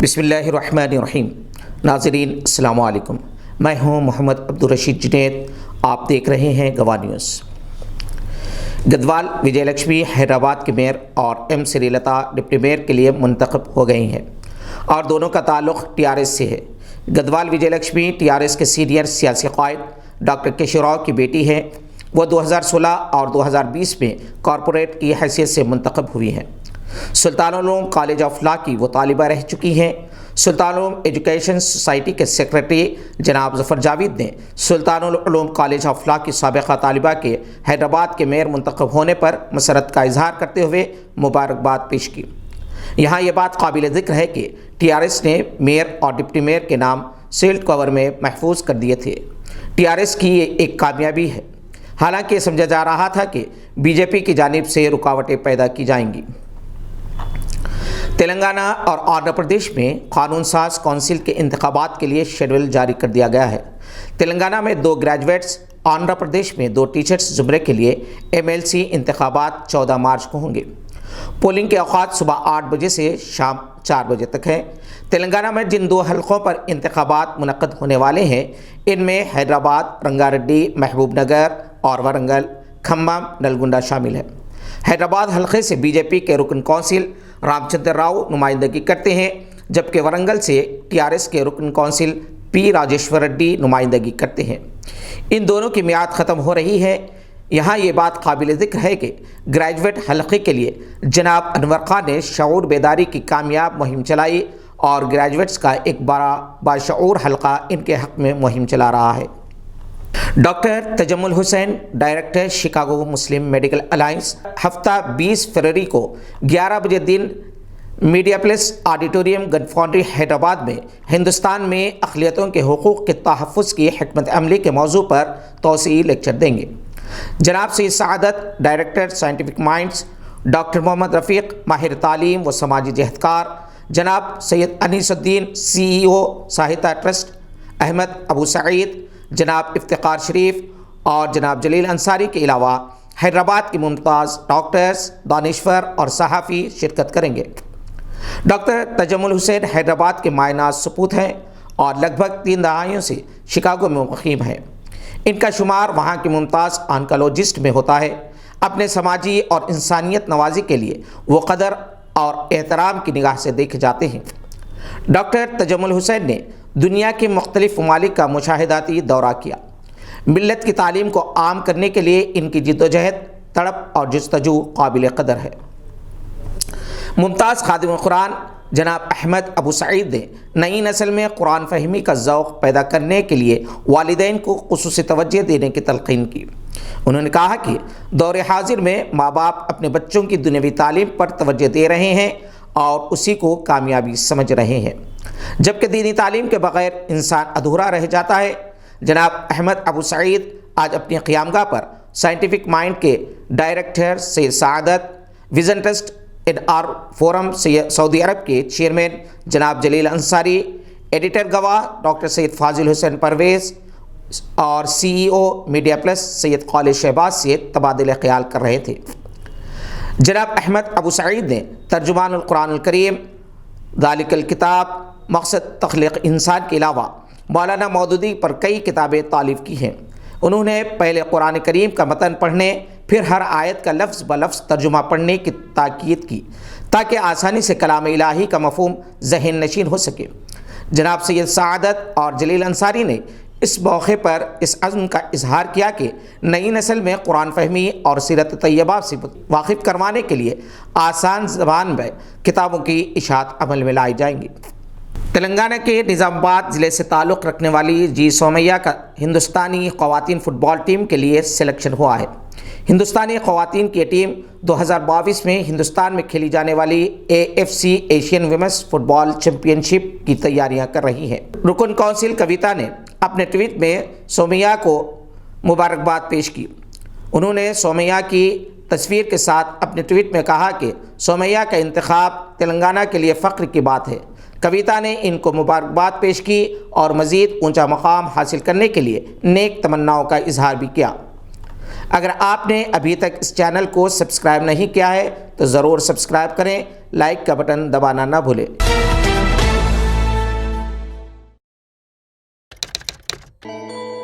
بسم اللہ الرحمن الرحیم۔ ناظرین السلام علیکم، میں ہوں محمد عبدالرشید جنید، آپ دیکھ رہے ہیں گواہ نیوز۔ گدوال وجے لکشمی حیدرآباد کے میئر اور ایم سری لتا ڈپٹی میئر کے لیے منتخب ہو گئی ہیں اور دونوں کا تعلق TRS سے ہے۔ گدوال وجے لکشمی TRS کے سینئر سیاسی قائد ڈاکٹر کیشو راؤ کی بیٹی ہیں۔ وہ 2016 اور 2020 میں کارپوریٹ کی حیثیت سے منتخب ہوئی ہیں۔ سلطان العلوم کالج آف لا کی وہ طالبہ رہ چکی ہیں۔ سلطان العلوم ایجوکیشن سوسائٹی کے سیکریٹری جناب ظفر جاوید نے سلطان العلوم کالج آف لا کی سابقہ طالبہ کے حیدرآباد کے میئر منتخب ہونے پر مسرت کا اظہار کرتے ہوئے مبارکباد پیش کی۔ یہاں یہ بات قابل ذکر ہے کہ TRS نے میئر اور ڈپٹی میئر کے نام سیلڈ کور میں محفوظ کر دیے تھے۔ TRS کی یہ ایک کامیابی ہے، حالانکہ یہ سمجھا جا رہا تھا کہ BJP کی جانب سے رکاوٹیں پیدا کی جائیں گی۔ تلنگانہ اور آندھرا پردیش میں قانون ساز کونسل کے انتخابات کے لیے شیڈول جاری کر دیا گیا ہے۔ تلنگانہ میں 2 گریجویٹس، آندھرا پردیش میں 2 ٹیچرز زمرے کے لیے MLC انتخابات 14 مارچ کو ہوں گے۔ پولنگ کے اوقات صبح 8 بجے سے شام 4 بجے تک ہیں۔ تلنگانہ میں جن 2 حلقوں پر انتخابات منعقد ہونے والے ہیں، ان میں حیدرآباد، رنگا ریڈی، محبوب نگر اور ورنگل، کھمم، نلگنڈا شامل ہیں۔ حیدرآباد حلقے سے BJP کے رکن کونسل رام چندر راؤ نمائندگی کرتے ہیں، جبکہ ورنگل سے TRS کے رکن کونسل P راجیشور ریڈی نمائندگی کرتے ہیں۔ ان دونوں کی میعاد ختم ہو رہی ہے۔ یہاں یہ بات قابل ذکر ہے کہ گریجویٹ حلقے کے لیے جناب انور خان نے شعور بیداری کی کامیاب مہم چلائی اور گریجویٹس کا ایک بڑا باشعور حلقہ ان کے حق میں مہم چلا رہا ہے۔ ڈاکٹر تجمل حسین، ڈائریکٹر شکاگو مسلم میڈیکل الائنس، ہفتہ 20 فروری کو 11 بجے دن میڈیا پلس آڈیٹوریم گن فاؤنڈری حیدرآباد میں ہندوستان میں اقلیتوں کے حقوق کے تحفظ کی حکمت عملی کے موضوع پر توسیعی لیکچر دیں گے۔ جناب سید سعادت، ڈائریکٹر سائنٹیفک مائنڈز، ڈاکٹر محمد رفیق، ماہر تعلیم و سماجی جہدکار، جناب سید انیس الدین، CEO ساہتہ ٹرسٹ، احمد ابو سعید، جناب افتخار شریف اور جناب جلیل انصاری کے علاوہ حیدرآباد کے ممتاز ڈاکٹرز، دانشور اور صحافی شرکت کریں گے۔ ڈاکٹر تجمل حسین حیدرآباد کے مایہ ناز سپوت ہیں اور لگ بھگ 3 دہائیوں سے شکاگو میں مقیم ہیں۔ ان کا شمار وہاں کے ممتاز آنکالوجسٹ میں ہوتا ہے۔ اپنے سماجی اور انسانیت نوازی کے لیے وہ قدر اور احترام کی نگاہ سے دیکھے جاتے ہیں۔ ڈاکٹر تجمل حسین نے دنیا کے مختلف ممالک کا مشاہداتی دورہ کیا۔ ملت کی تعلیم کو عام کرنے کے لیے ان کی جدوجہد، تڑپ اور جستجو قابل قدر ہے۔ ممتاز خادم قرآن جناب احمد ابو سعید نے نئی نسل میں قرآن فہمی کا ذوق پیدا کرنے کے لیے والدین کو خصوصی توجہ دینے کی تلقین کی۔ انہوں نے کہا کہ دور حاضر میں ماں باپ اپنے بچوں کی دنیاوی تعلیم پر توجہ دے رہے ہیں اور اسی کو کامیابی سمجھ رہے ہیں، جبکہ دینی تعلیم کے بغیر انسان ادھورا رہ جاتا ہے۔ جناب احمد ابو سعید آج اپنی قیامگاہ پر سائنٹیفک مائنڈ کے ڈائریکٹر سید سعادت، ویژن ٹرسٹ NR فورم سعودی عرب کے چیئرمین جناب جلیل انصاری، ایڈیٹر گواہ ڈاکٹر سید فاضل حسین پرویز اور CEO میڈیا پلس سید خالد شہباز سے تبادلہ خیال کر رہے تھے۔ جناب احمد ابو سعید نے ترجمان القرآن الکریم، ذالک الکتاب، مقصد تخلیق انسان کے علاوہ مولانا مودودی پر کئی کتابیں تالیف کی ہیں۔ انہوں نے پہلے قرآن کریم کا متن پڑھنے، پھر ہر آیت کا لفظ بلفظ ترجمہ پڑھنے کی تاکید کی تاکہ آسانی سے کلام الہی کا مفہوم ذہن نشین ہو سکے۔ جناب سید سعادت اور جلیل انصاری نے اس موقع پر اس عزم کا اظہار کیا کہ نئی نسل میں قرآن فہمی اور سیرت طیبہ سے واقف کروانے کے لیے آسان زبان میں کتابوں کی اشاعت عمل میں لائی جائیں گی۔ تلنگانہ کے نظام آباد ضلع سے تعلق رکھنے والی جی سومیا کا ہندوستانی خواتین فٹ بال ٹیم کے لیے سلیکشن ہوا ہے۔ ہندوستانی خواتین کی ٹیم 2022 میں ہندوستان میں کھیلی جانے والی AFC ایشین ویمنز فٹ بال چیمپئن شپ کی تیاریاں کر رہی ہے۔ رکن کونسل کویتا نے اپنے ٹویٹ میں سومیا کو مبارکباد پیش کی۔ انہوں نے سومیا کی تصویر کے ساتھ اپنے ٹویٹ میں کہا کہ سومیا کا انتخاب تلنگانہ کے لیے فخر کی بات ہے۔ کویتا نے ان کو مبارکباد پیش کی اور مزید اونچا مقام حاصل کرنے کے لیے نیک تمناؤں کا اظہار بھی کیا۔ اگر آپ نے ابھی تک اس چینل کو سبسکرائب نہیں کیا ہے تو ضرور سبسکرائب کریں، لائک کا بٹن دبانا نہ بھولیں۔ ہے۔